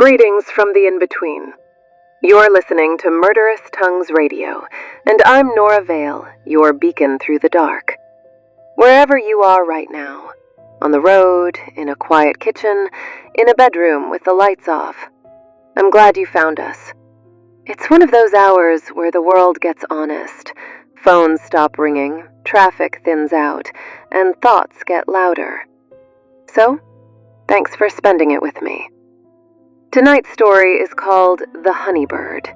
Greetings from the in-between. You're listening to Murderous Tongues Radio, and I'm Nora Vale, your beacon through the dark. Wherever you are right now, on the road, in a quiet kitchen, in a bedroom with the lights off, I'm glad you found us. It's one of those hours where the world gets honest, phones stop ringing, traffic thins out, and thoughts get louder. So, thanks for spending it with me. Tonight's story is called The Honeybird.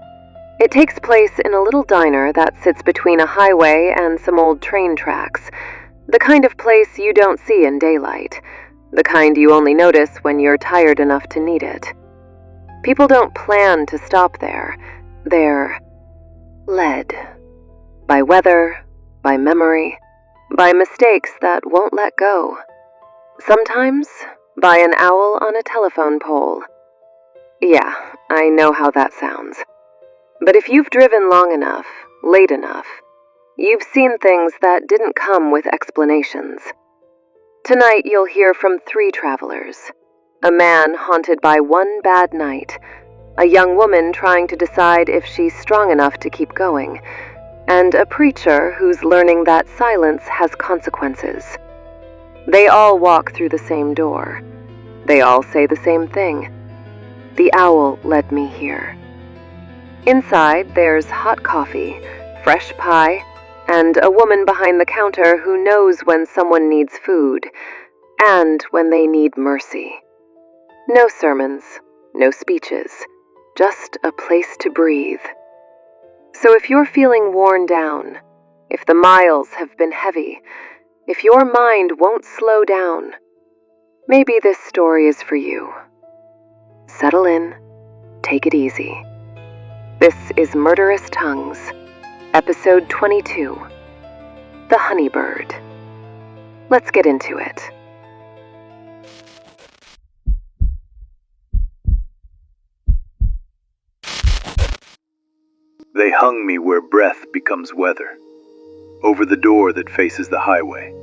It takes place in a little diner that sits between a highway and some old train tracks, the kind of place you don't see in daylight, the kind you only notice when you're tired enough to need it. People don't plan to stop there. They're led. By weather, by memory, by mistakes that won't let go. Sometimes by an owl on a telephone pole. Yeah, I know how that sounds. But if you've driven long enough, late enough, you've seen things that didn't come with explanations. Tonight you'll hear from 3 travelers. A man haunted by one bad night, a young woman trying to decide if she's strong enough to keep going, and a preacher who's learning that silence has consequences. They all walk through the same door. They all say the same thing. The owl led me here. Inside, there's hot coffee, fresh pie, and a woman behind the counter who knows when someone needs food, and when they need mercy. No sermons, no speeches, just a place to breathe. So if you're feeling worn down, if the miles have been heavy, if your mind won't slow down, maybe this story is for you. Settle in, take it easy. This is Murderous Tongues, Episode 22, The Honeybird. Let's get into it. They hung me where breath becomes weather, over the door that faces the highway,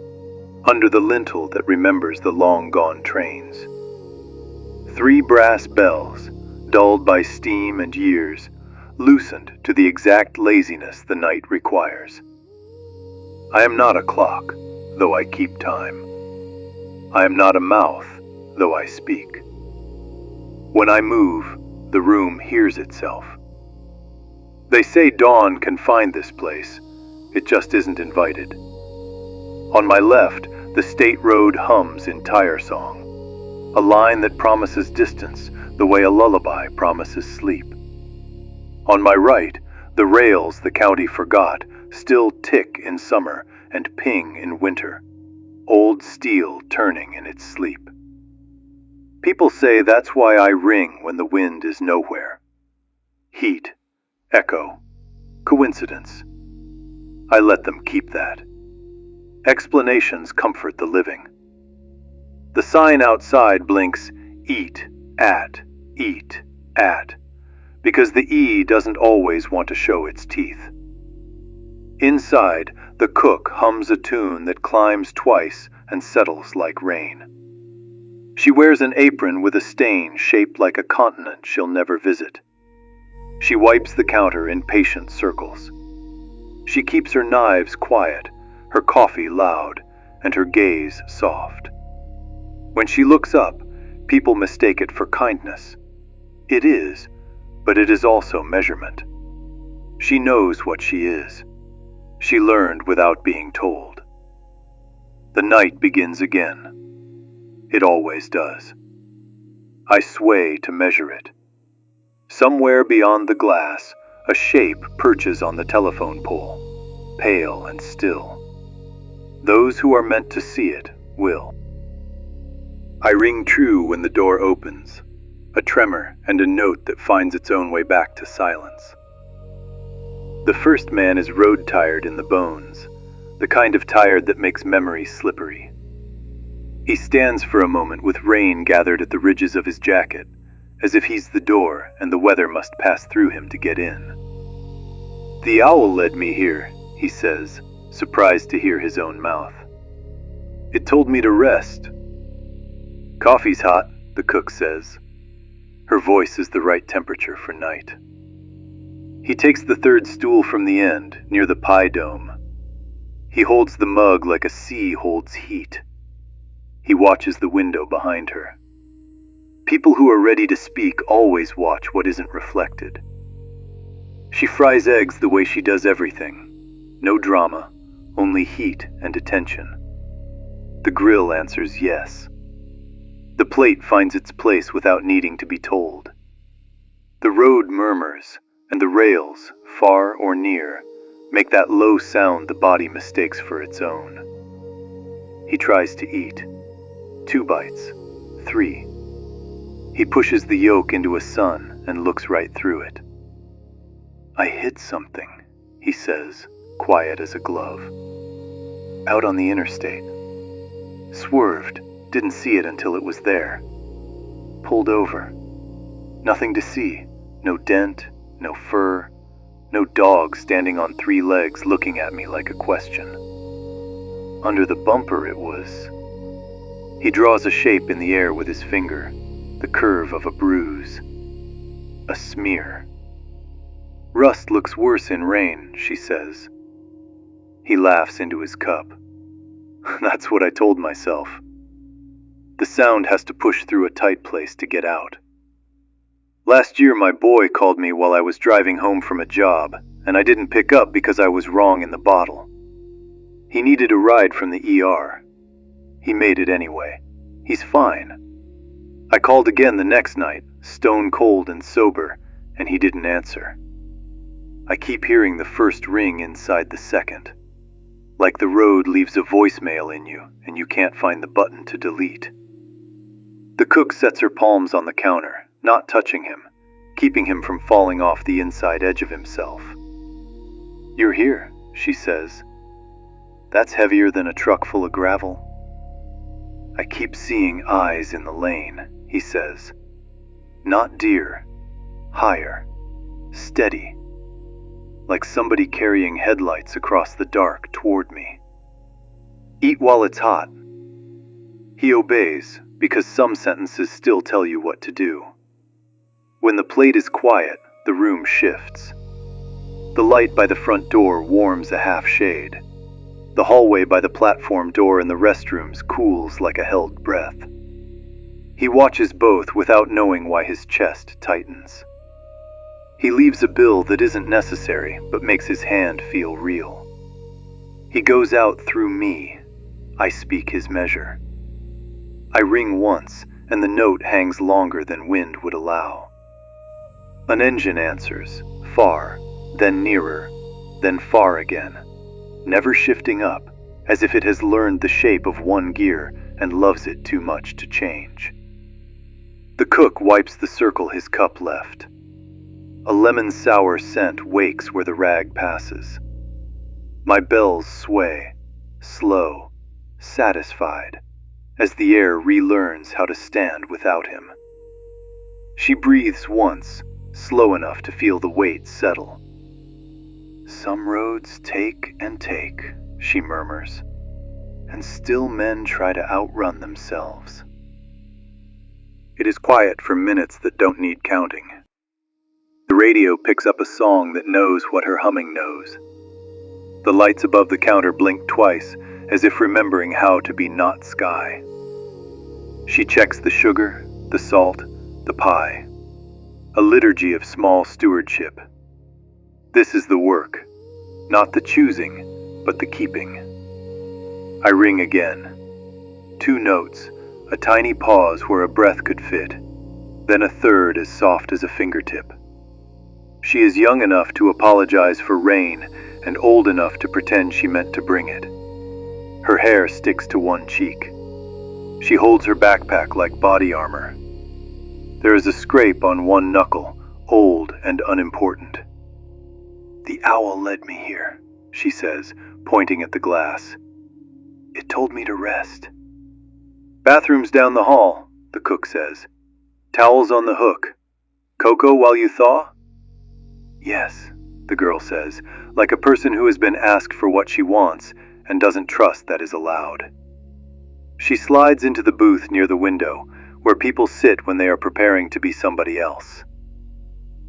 under the lintel that remembers the long-gone trains. 3 brass bells, dulled by steam and years, loosened to the exact laziness the night requires. I am not a clock, though I keep time. I am not a mouth, though I speak. When I move, the room hears itself. They say dawn can find this place. It just isn't invited. On my left, the state road hums in tire song, a line that promises distance the way a lullaby promises sleep. On my right, the rails the county forgot still tick in summer and ping in winter, old steel turning in its sleep. People say that's why I ring when the wind is nowhere. Heat, echo, coincidence. I let them keep that. Explanations comfort the living. The sign outside blinks, eat, at, because the E doesn't always want to show its teeth. Inside, the cook hums a tune that climbs twice and settles like rain. She wears an apron with a stain shaped like a continent she'll never visit. She wipes the counter in patient circles. She keeps her knives quiet, her coffee loud, and her gaze soft. When she looks up, people mistake it for kindness. It is, but it is also measurement. She knows what she is. She learned without being told. The night begins again. It always does. I sway to measure it. Somewhere beyond the glass, a shape perches on the telephone pole, pale and still. Those who are meant to see it will. I ring true when the door opens, a tremor and a note that finds its own way back to silence. The first man is road-tired in the bones, the kind of tired that makes memory slippery. He stands for a moment with rain gathered at the ridges of his jacket, as if he's the door and the weather must pass through him to get in. The owl led me here, he says, surprised to hear his own mouth. It told me to rest. Coffee's hot, the cook says. Her voice is the right temperature for night. He takes the third stool from the end, near the pie dome. He holds the mug like a sea holds heat. He watches the window behind her. People who are ready to speak always watch what isn't reflected. She fries eggs the way she does everything. No drama, only heat and attention. The grill answers yes. The plate finds its place without needing to be told. The road murmurs, and the rails, far or near, make that low sound the body mistakes for its own. He tries to eat. 2 bites. 3. He pushes the yolk into a sun and looks right through it. I hit something, he says, quiet as a glove. Out on the interstate. Swerved, didn't see it until it was there. Pulled over. Nothing to see, no dent, no fur, no dog standing on 3 legs looking at me like a question. Under the bumper it was. He draws a shape in the air with his finger, the curve of a bruise. A smear. Rust looks worse in rain, she says. He laughs into his cup. That's what I told myself. The sound has to push through a tight place to get out. Last year my boy called me while I was driving home from a job, and I didn't pick up because I was wrong in the bottle. He needed a ride from the ER. He made it anyway. He's fine. I called again the next night, stone cold and sober, and he didn't answer. I keep hearing the first ring inside the second. Like the road leaves a voicemail in you, and you can't find the button to delete. The cook sets her palms on the counter, not touching him, keeping him from falling off the inside edge of himself. You're here, she says. That's heavier than a truck full of gravel. I keep seeing eyes in the lane, he says. Not deer. Higher. Steady. Like somebody carrying headlights across the dark toward me. Eat while it's hot. He obeys, because some sentences still tell you what to do. When the plate is quiet, the room shifts. The light by the front door warms a half shade. The hallway by the platform door and the restrooms cools like a held breath. He watches both without knowing why his chest tightens. He leaves a bill that isn't necessary but makes his hand feel real. He goes out through me. I speak his measure. I ring once, and the note hangs longer than wind would allow. An engine answers, far, then nearer, then far again, never shifting up, as if it has learned the shape of one gear and loves it too much to change. The cook wipes the circle his cup left. A lemon-sour scent wakes where the rag passes. My bells sway, slow, satisfied, as the air relearns how to stand without him. She breathes once, slow enough to feel the weight settle. Some roads take and take, she murmurs, and still men try to outrun themselves. It is quiet for minutes that don't need counting. The radio picks up a song that knows what her humming knows. The lights above the counter blink twice, as if remembering how to be not sky. She checks the sugar, the salt, the pie. A liturgy of small stewardship. This is the work, not the choosing, but the keeping. I ring again. 2 notes, a tiny pause where a breath could fit, then a third as soft as a fingertip. She is young enough to apologize for rain and old enough to pretend she meant to bring it. Her hair sticks to one cheek. She holds her backpack like body armor. There is a scrape on one knuckle, old and unimportant. The owl led me here, she says, pointing at the glass. It told me to rest. Bathroom's down the hall, the cook says. Towels on the hook. Cocoa while you thaw? Yes, the girl says, like a person who has been asked for what she wants and doesn't trust that is allowed. She slides into the booth near the window, where people sit when they are preparing to be somebody else.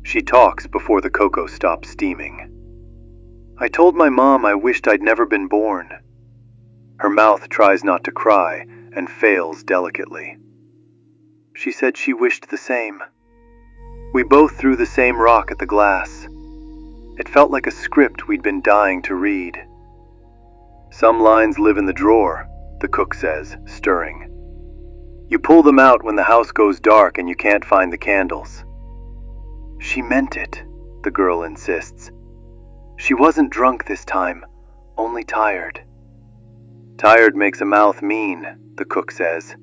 She talks before the cocoa stops steaming. I told my mom I wished I'd never been born. Her mouth tries not to cry and fails delicately. She said she wished the same. We both threw the same rock at the glass. It felt like a script we'd been dying to read. Some lines live in the drawer, the cook says, stirring. You pull them out when the house goes dark and you can't find the candles. She meant it, the girl insists. She wasn't drunk this time, only tired. Tired makes a mouth mean, the cook says.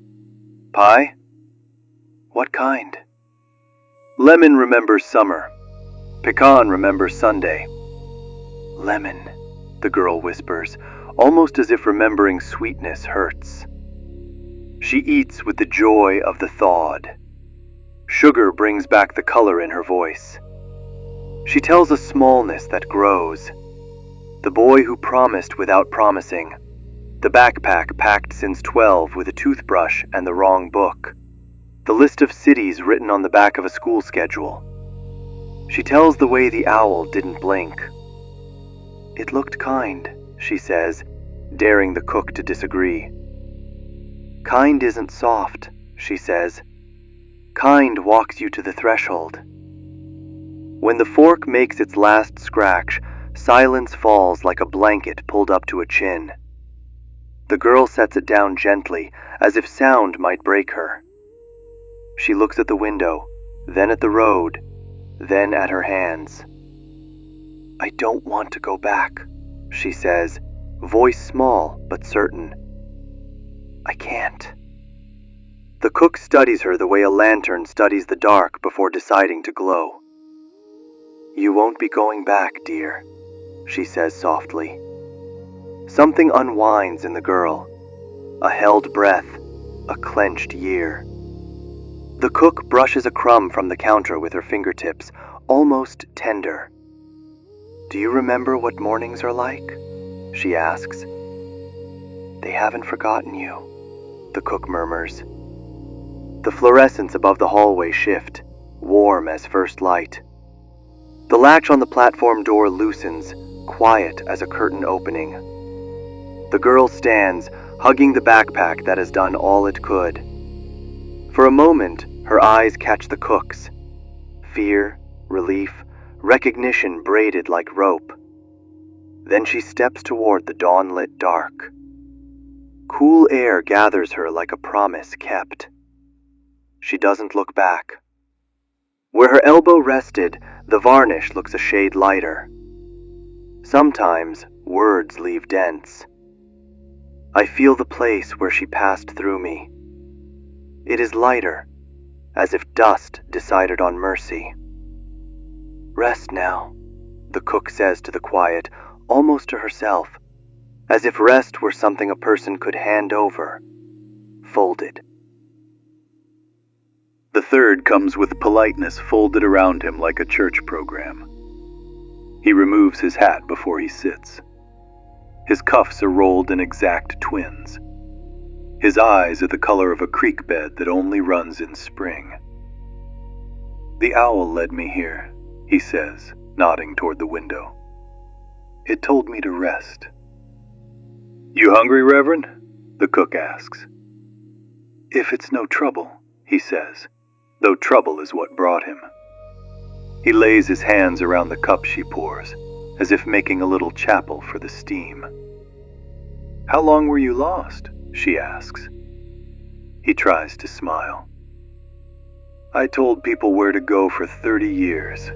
Pie? What kind? Lemon remembers summer. Pecan remembers Sunday. Lemon, the girl whispers, almost as if remembering sweetness hurts. She eats with the joy of the thawed. Sugar brings back the color in her voice. She tells a smallness that grows. The boy who promised without promising. The backpack packed since 12 with a toothbrush and the wrong book. The list of cities written on the back of a school schedule. She tells the way the owl didn't blink. It looked kind, she says, daring the cook to disagree. Kind isn't soft, she says. Kind walks you to the threshold. When the fork makes its last scratch, silence falls like a blanket pulled up to a chin. The girl sets it down gently, as if sound might break her. She looks at the window, then at the road, then at her hands. I don't want to go back, she says, voice small but certain. I can't. The cook studies her the way a lantern studies the dark before deciding to glow. You won't be going back, dear, she says softly. Something unwinds in the girl. A held breath, a clenched year. The cook brushes a crumb from the counter with her fingertips, almost tender. Do you remember what mornings are like? She asks. They haven't forgotten you, the cook murmurs. The fluorescents above the hallway shift, warm as first light. The latch on the platform door loosens, quiet as a curtain opening. The girl stands, hugging the backpack that has done all it could. For a moment, her eyes catch the cook's. Fear, relief, recognition braided like rope. Then she steps toward the dawn-lit dark. Cool air gathers her like a promise kept. She doesn't look back. Where her elbow rested, the varnish looks a shade lighter. Sometimes, words leave dents. I feel the place where she passed through me. It is lighter, as if dust decided on mercy. Rest now, the cook says to the quiet, almost to herself, as if rest were something a person could hand over, folded. The third comes with politeness folded around him like a church program. He removes his hat before he sits. His cuffs are rolled in exact twins. His eyes are the color of a creek bed that only runs in spring. The owl led me here, he says, nodding toward the window. It told me to rest. You hungry, Reverend? The cook asks. If it's no trouble, he says, though trouble is what brought him. He lays his hands around the cup she pours, as if making a little chapel for the steam. How long were you lost? She asks. He tries to smile. I told people where to go for 30 years.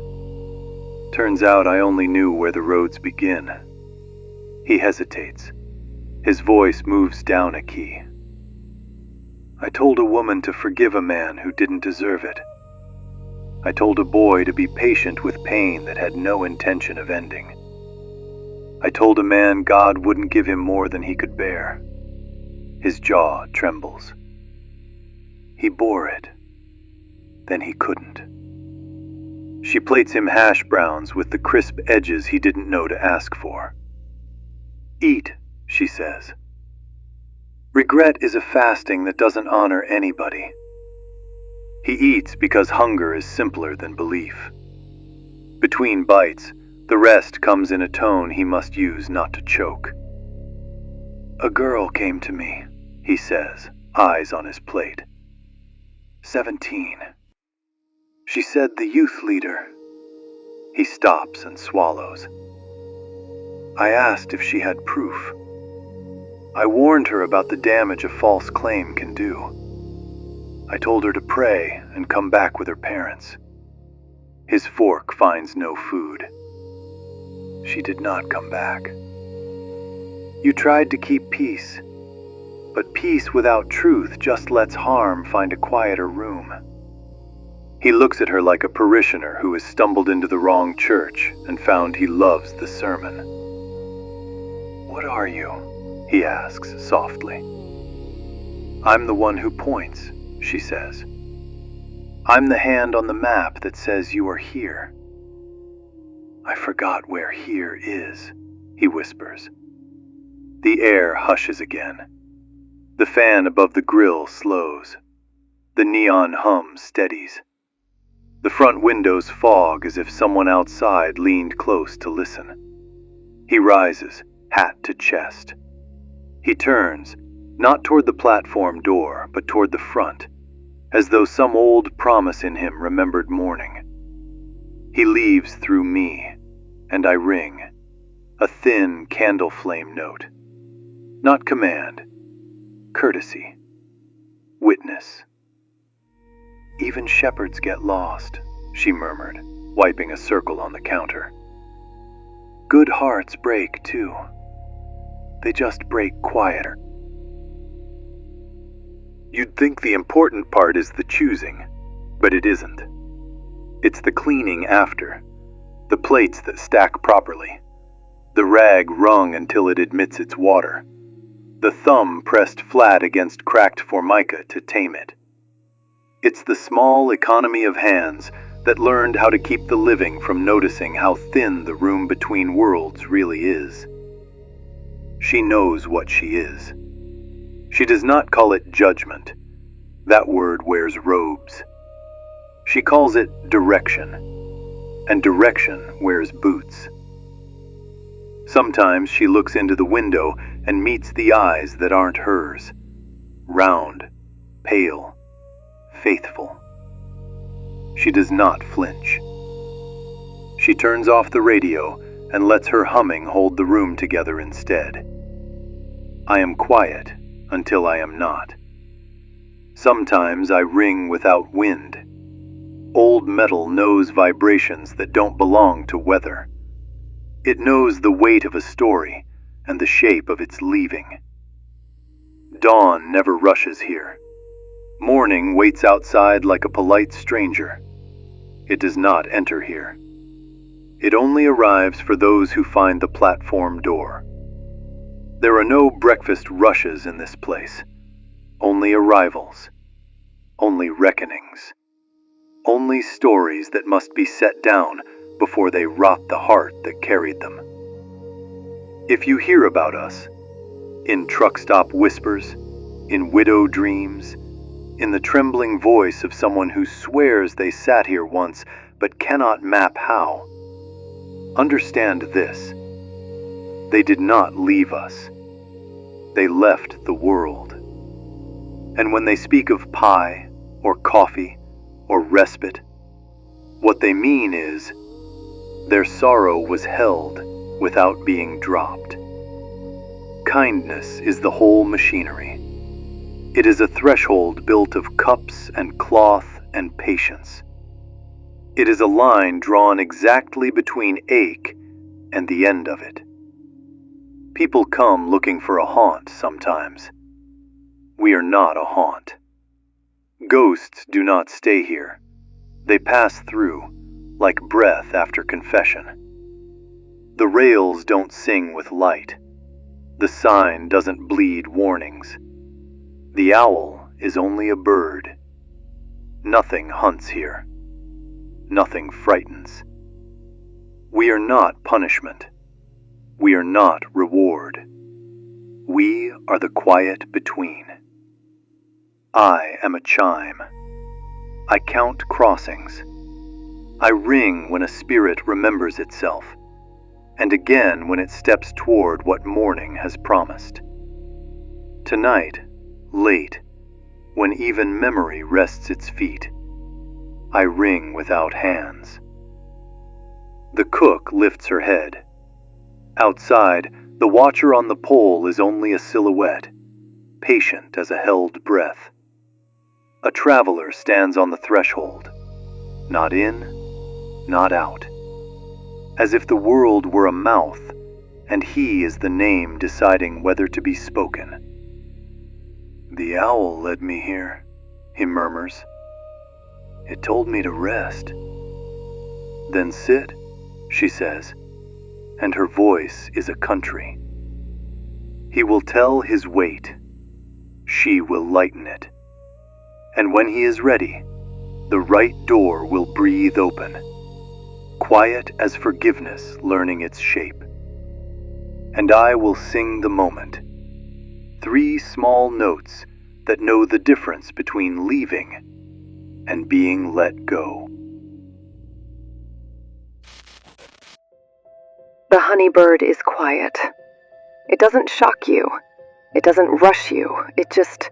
Turns out I only knew where the roads begin. He hesitates. His voice moves down a key. I told a woman to forgive a man who didn't deserve it. I told a boy to be patient with pain that had no intention of ending. I told a man God wouldn't give him more than he could bear. His jaw trembles. He bore it. Then he couldn't. She plates him hash browns with the crisp edges he didn't know to ask for. Eat, she says. Regret is a fasting that doesn't honor anybody. He eats because hunger is simpler than belief. Between bites, the rest comes in a tone he must use not to choke. A girl came to me, he says, eyes on his plate. 17. She said the youth leader. He stops and swallows. I asked if she had proof. I warned her about the damage a false claim can do. I told her to pray and come back with her parents. His fork finds no food. She did not come back. You tried to keep peace, but peace without truth just lets harm find a quieter room. He looks at her like a parishioner who has stumbled into the wrong church and found he loves the sermon. What are you? He asks softly. I'm the one who points, she says. I'm the hand on the map that says you are here. I forgot where here is, he whispers. The air hushes again. The fan above the grill slows. The neon hum steadies. The front windows fog as if someone outside leaned close to listen. He rises, hat to chest. He turns, not toward the platform door, but toward the front, as though some old promise in him remembered morning. He leaves through me, and I ring, a thin candle flame note. Not command, courtesy, witness. Even shepherds get lost, she murmured, wiping a circle on the counter. Good hearts break, too. They just break quieter. You'd think the important part is the choosing, but it isn't. It's the cleaning after, the plates that stack properly, the rag wrung until it admits its water, the thumb pressed flat against cracked formica to tame it. It's the small economy of hands that learned how to keep the living from noticing how thin the room between worlds really is. She knows what she is. She does not call it judgment. That word wears robes. She calls it direction, and direction wears boots. Sometimes she looks into the window and meets the eyes that aren't hers. Round, pale, faithful. She does not flinch. She turns off the radio and lets her humming hold the room together instead. I am quiet until I am not. Sometimes I ring without wind. Old metal knows vibrations that don't belong to weather. It knows the weight of a story and the shape of its leaving. Dawn never rushes here. Morning waits outside like a polite stranger. It does not enter here. It only arrives for those who find the platform door. There are no breakfast rushes in this place. Only arrivals. Only reckonings. Only stories that must be set down before they rot the heart that carried them. If you hear about us, in truck stop whispers, in widow dreams, in the trembling voice of someone who swears they sat here once but cannot map how, understand this. They did not leave us. They left the world. And when they speak of pie, or coffee, or respite, what they mean is, their sorrow was held without being dropped. Kindness is the whole machinery. It is a threshold built of cups and cloth and patience. It is a line drawn exactly between ache and the end of it. People come looking for a haunt sometimes. We are not a haunt. Ghosts do not stay here. They pass through, like breath after confession. The rails don't sing with light. The sign doesn't bleed warnings. The owl is only a bird. Nothing hunts here. Nothing frightens. We are not punishment. We are not reward. We are the quiet between. I am a chime. I count crossings. I ring when a spirit remembers itself, and again when it steps toward what morning has promised. Tonight, late, when even memory rests its feet, I ring without hands. The cook lifts her head. Outside, the watcher on the pole is only a silhouette, patient as a held breath. A traveler stands on the threshold, not in, not out, as if the world were a mouth, and he is the name deciding whether to be spoken. "The owl led me here," he murmurs. "It told me to rest." "Then sit," she says, and her voice is a country. He will tell his weight. She will lighten it. And when he is ready, the right door will breathe open, quiet as forgiveness learning its shape. And I will sing the moment, 3 small notes that know the difference between leaving and being let go. The Honeybird is quiet. It doesn't shock you. It doesn't rush you. It just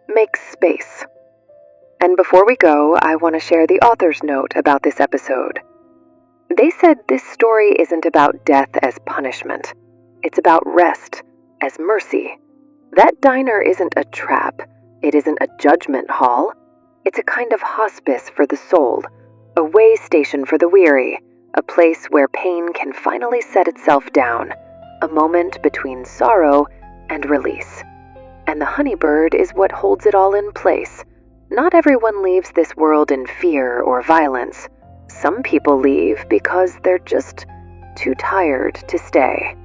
makes space. And before we go, I want to share the author's note about this episode. They said this story isn't about death as punishment. It's about rest as mercy. That diner isn't a trap. It isn't a judgment hall. It's a kind of hospice for the soul, a way station for the weary, a place where pain can finally set itself down, a moment between sorrow and release. And the Honeybird is what holds it all in place. Not everyone leaves this world in fear or violence. Some people leave because they're just too tired to stay.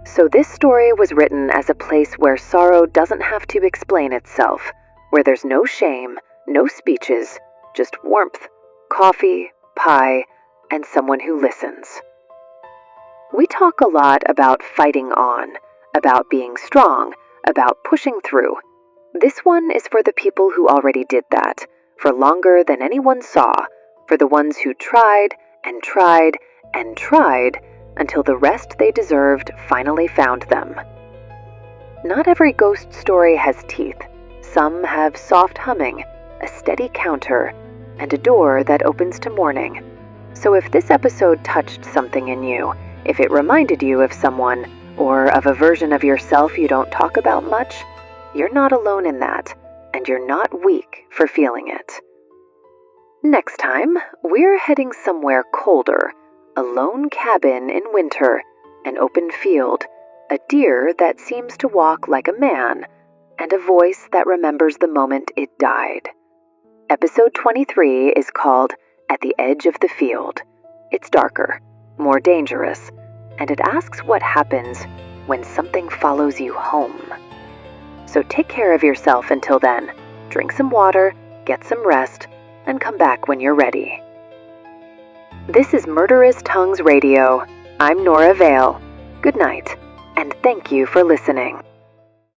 So this story was written as a place where sorrow doesn't have to explain itself, where there's no shame, no speeches, just warmth, coffee, pie, and someone who listens. We talk a lot about fighting on, about being strong, about pushing through. This one is for the people who already did that, for longer than anyone saw, for the ones who tried and tried and tried until the rest they deserved finally found them. Not every ghost story has teeth. Some have soft humming, a steady counter, and a door that opens to morning. So if this episode touched something in you, if it reminded you of someone, or of a version of yourself you don't talk about much, you're not alone in that, and you're not weak for feeling it. Next time, we're heading somewhere colder, a lone cabin in winter, an open field, a deer that seems to walk like a man, and a voice that remembers the moment it died. Episode 23 is called At the Edge of the Field. It's darker, more dangerous, and it asks what happens when something follows you home. So take care of yourself until then. Drink some water, get some rest, and come back when you're ready. This is Murderous Tongues Radio. I'm Nora Vale. Good night, and thank you for listening.